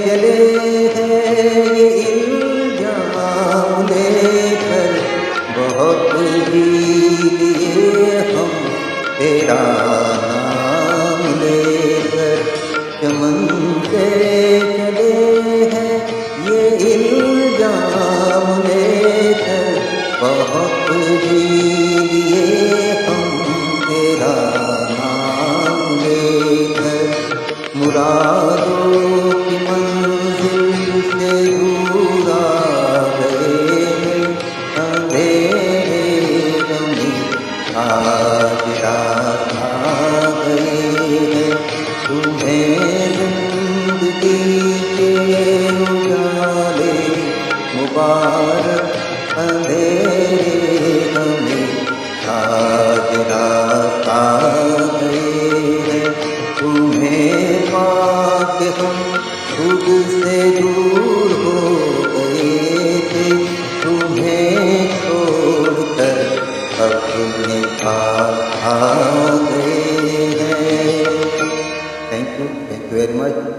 चले हैं ये इल्जाम लेकर, बहुत ही लिए हम तेरा नाम लेकर। चमन से चले हैं ये इल्जाम लेकर, बहुत ही लिए हम तेरा नाम लेकर। मुरादों की मंजिल से दूर आ गए हैं, अंधेरे में आज रात आ गए हैं। तुम्हें जिंदगी के उजाले मुबारक, अंधेरे में आज रात आ गए हैं। तुम्हें पाके हम खुद से दूर हो गए थे, तुम्हें छोड़कर अपने पास आ गए हैं। Thank you very much.